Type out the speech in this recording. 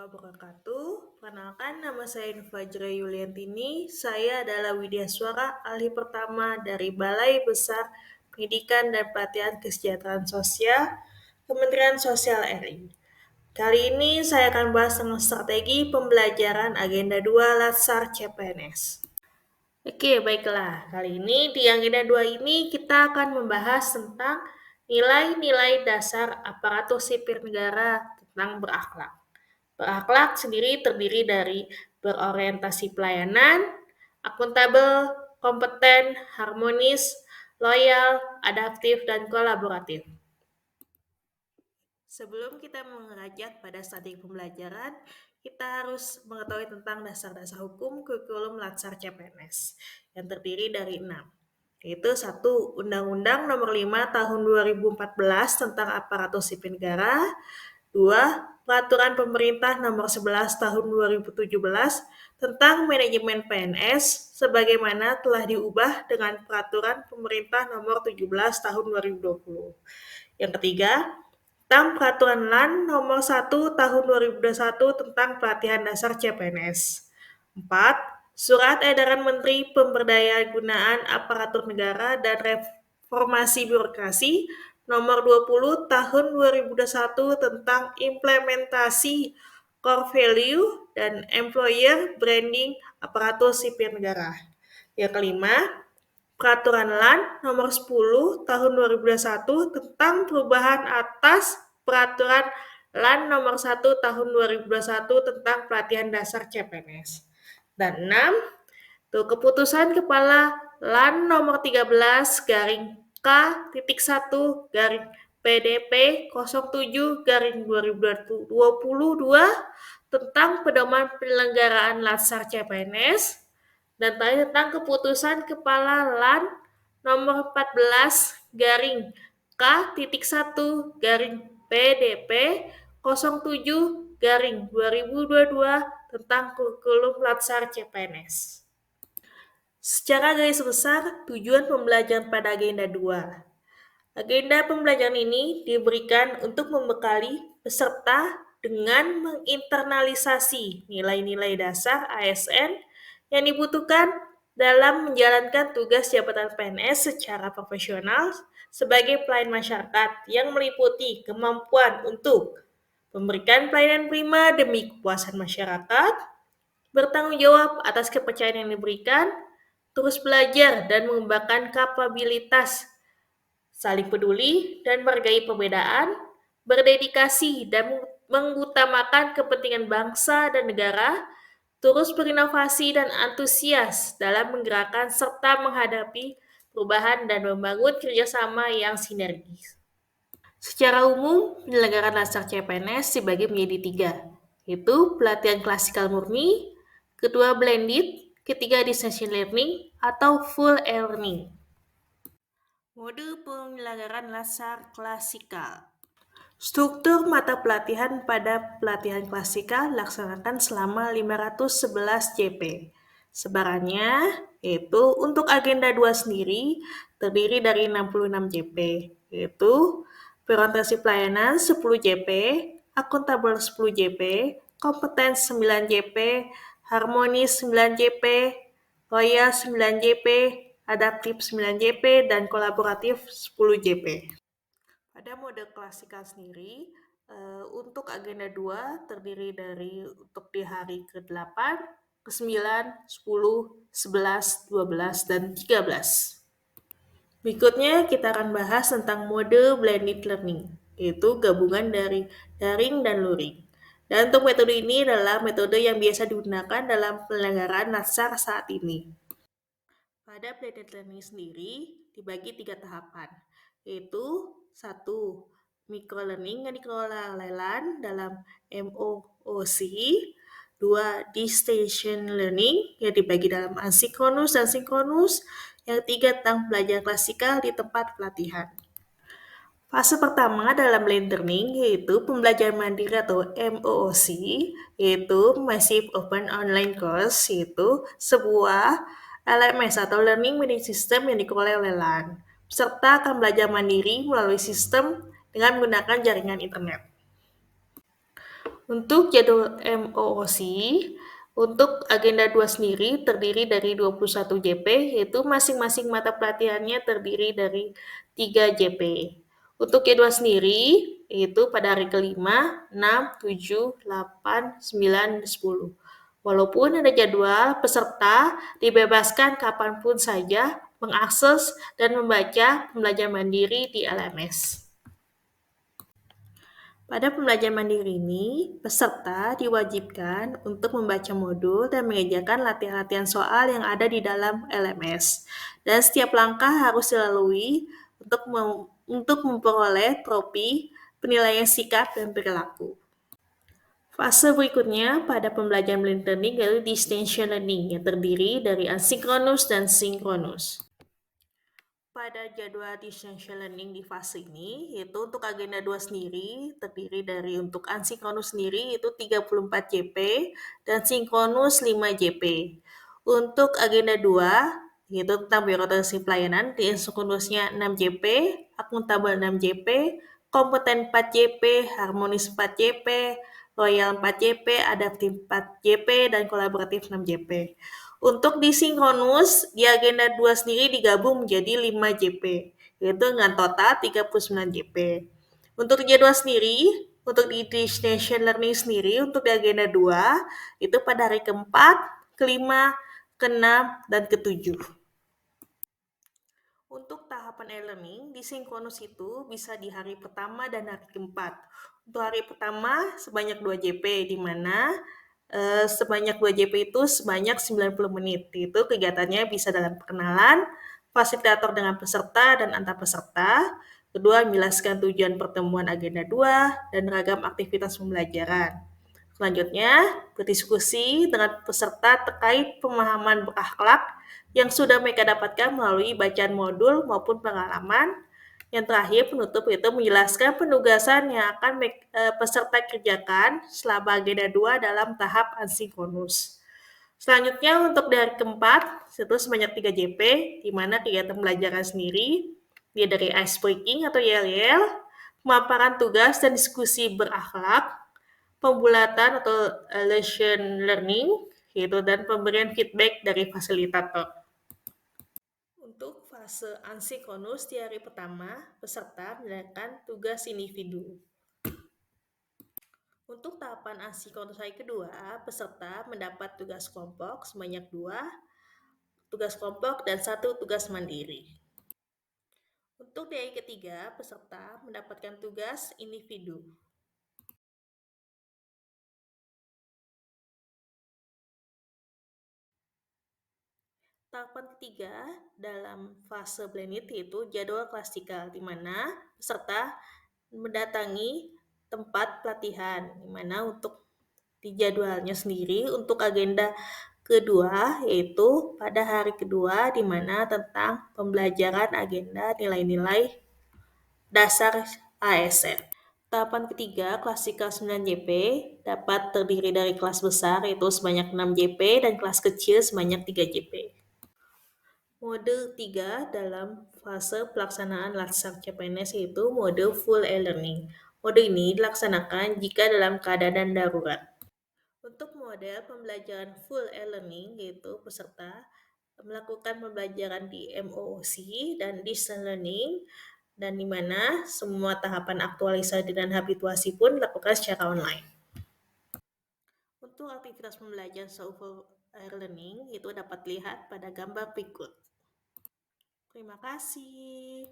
wabarakatuh. Perkenalkan, nama saya Nufajra Yuliantini. Saya adalah Widya Suara, ahli pertama dari Balai Besar Pendidikan dan Pelatihan Kesejahteraan Sosial, Kementerian Sosial RI. Kali ini saya akan bahas tentang strategi pembelajaran Agenda 2 Latsar CPNS. Oke, baiklah. Kali ini di Agenda 2 ini kita akan membahas tentang nilai-nilai dasar aparatur sipil negara tentang berakhlak. Berakhlak sendiri terdiri dari berorientasi pelayanan, akuntabel, kompeten, harmonis, loyal, adaptif, dan kolaboratif. Sebelum kita mengajak pada strategi pembelajaran, kita harus mengetahui tentang dasar-dasar hukum kurikulum Latsar CPNS yang terdiri dari 6. Yaitu 1. Undang-Undang Nomor 5 Tahun 2014 tentang Aparatur Sipil Negara. 2. Peraturan Pemerintah Nomor 11 Tahun 2017 tentang Manajemen PNS sebagaimana telah diubah dengan Peraturan Pemerintah Nomor 17 Tahun 2020. Yang ketiga, tentang Peraturan LAN Nomor 1 Tahun 2021 tentang Pelatihan Dasar CPNS. 4. Surat Edaran Menteri Pemberdayaan Gunaan Aparatur Negara dan Reformasi Birokrasi Nomor 20 Tahun 2021 tentang implementasi core value dan employer branding aparatur sipil negara. Yang kelima, Peraturan LAN Nomor 10 Tahun 2021 tentang perubahan atas Peraturan LAN Nomor 1 Tahun 2021 tentang Pelatihan Dasar CPNS. Dan 6. Keputusan Kepala LAN Nomor 13 garing K.1 garing PDP 07 garing 2022 tentang pedoman penyelenggaraan Latsar CPNS dan tentang keputusan Kepala LAN Nomor 14 garing K.1 garing PDP 07 garing 2022 tentang kurikulum Latsar CPNS. Secara garis besar, tujuan pembelajaran pada Agenda 2. Agenda pembelajaran ini diberikan untuk membekali peserta dengan menginternalisasi nilai-nilai dasar ASN yang dibutuhkan dalam menjalankan tugas jabatan PNS secara profesional sebagai pelayan masyarakat yang meliputi kemampuan untuk memberikan pelayanan prima demi kepuasan masyarakat, bertanggung jawab atas kepercayaan yang diberikan, terus belajar dan mengembangkan kapabilitas, saling peduli dan menghargai perbedaan, berdedikasi dan mengutamakan kepentingan bangsa dan negara, terus berinovasi dan antusias dalam menggerakkan serta menghadapi perubahan dan membangun kerjasama yang sinergis. Secara umum, penyelenggaraan Latsar CPNS dibagi menjadi 3, yaitu pelatihan klasikal murni, kedua blended, ketiga distance learning atau full e-learning. Mode penyelenggaraan Latsar klasikal. Struktur mata pelatihan pada pelatihan klasikal dilaksanakan selama 511 JP. Sebarannya yaitu untuk agenda 2 sendiri terdiri dari 66 JP, yaitu berorientasi pelayanan 10 JP, akuntabel 10 JP, kompeten 9 JP, harmonis 9 JP, loyal 9 JP, adaptif 9 JP, dan kolaboratif 10 JP. Pada mode klasikal sendiri, untuk agenda 2 terdiri dari untuk di hari ke-8, ke-9, 10, 11, 12, dan 13. Berikutnya kita akan bahas tentang mode blended learning, yaitu gabungan dari daring dan luring. Dan untuk metode ini adalah metode yang biasa digunakan dalam penyelenggaraan Latsar saat ini. Pada blended learning sendiri dibagi 3 tahapan, yaitu 1. Microlearning yang dikelola oleh LAN dalam MOOC. 2. Distance learning yang dibagi dalam asinkronus dan sinkronus. Yang 3. Tentang belajar klasikal di tempat pelatihan. Fase pertama dalam blended learning yaitu pembelajaran mandiri atau MOOC, yaitu Massive Open Online Course, yaitu sebuah LMS atau Learning Management System yang dikelola oleh LAN. Peserta akan belajar mandiri melalui sistem dengan menggunakan jaringan internet. Untuk jadwal MOOC, untuk agenda 2 sendiri terdiri dari 21 JP, yaitu masing-masing mata pelatihannya terdiri dari 3 JP. Untuk jadwal sendiri, yaitu pada hari kelima, 6, 7, 8, 9, 10. Walaupun ada jadwal, peserta dibebaskan kapanpun saja mengakses dan membaca pembelajaran mandiri di LMS. Pada pembelajaran mandiri ini, peserta diwajibkan untuk membaca modul dan mengerjakan latihan-latihan soal yang ada di dalam LMS. Dan setiap langkah harus dilalui untuk memperoleh trofi penilaian sikap dan perilaku. Fase berikutnya pada pembelajaran blended learning yaitu distance learning yang terdiri dari asinkronus dan sinkronus. Pada jadwal distance learning di fase ini, yaitu untuk agenda 2 sendiri, terdiri dari untuk asinkronus sendiri itu 34 JP dan sinkronus 5 JP. Untuk agenda 2, yaitu tentang birokrasi pelayanan, di asinkronusnya 6 JP, akuntabel 6 JP, kompeten 4 JP, harmonis 4 JP, loyal 4 JP, adaptif 4 JP, dan kolaboratif 6 JP. Untuk di sinkronus, di agenda 2 sendiri digabung menjadi 5 JP, yaitu dengan total 39 JP. Untuk jadwal sendiri, untuk di destination learning sendiri, untuk di agenda 2, itu pada hari keempat, kelima, keenam, dan ketujuh. Untuk tahapan e-learning, di sinkronus itu bisa di hari pertama dan hari keempat. Untuk hari pertama, sebanyak 2 JP, di mana sebanyak 2 JP itu sebanyak 90 menit. Itu kegiatannya bisa dalam perkenalan, fasilitator dengan peserta dan antar peserta. Kedua, menjelaskan tujuan pertemuan agenda 2 dan ragam aktivitas pembelajaran. Selanjutnya, berdiskusi dengan peserta terkait pemahaman berakhlak yang sudah mereka dapatkan melalui bacaan modul maupun pengalaman. Yang terakhir, penutup itu menjelaskan penugasan yang akan peserta kerjakan selama agenda 2 dalam tahap asinkronus. Selanjutnya, untuk di hari keempat, itu sebanyak 3 JP, di mana kegiatan pembelajaran sendiri, dia dari ice breaking atau yel-yel, pemaparan tugas dan diskusi berakhlak, pembulatan atau lesson learning, yaitu dan pemberian feedback dari fasilitator. Untuk fase asinkronus di hari pertama, peserta menjalankan tugas individu. Untuk tahapan asinkronus hari kedua, peserta mendapat tugas kelompok sebanyak 2 tugas kelompok dan 1 tugas mandiri. Untuk di hari ketiga, peserta mendapatkan tugas individu. Tahapan ketiga dalam fase blended yaitu jadwal klasikal, di mana peserta mendatangi tempat pelatihan, di mana untuk di jadwalnya sendiri untuk agenda kedua yaitu pada hari kedua, di mana tentang pembelajaran agenda nilai-nilai dasar ASN. Tahapan ketiga, klasikal 9 JP, dapat terdiri dari kelas besar yaitu sebanyak 6 JP dan kelas kecil sebanyak 3 JP. Mode 3 dalam fase pelaksanaan laksar CPNS yaitu mode full e-learning. Mode ini dilaksanakan jika dalam keadaan darurat. Untuk model pembelajaran full e-learning yaitu peserta melakukan pembelajaran di MOOC dan distance learning, dan di mana semua tahapan aktualisasi dan habituasi pun dilakukan secara online. Untuk aktivitas pembelajaran full e-learning itu dapat dilihat pada gambar berikut. Terima kasih.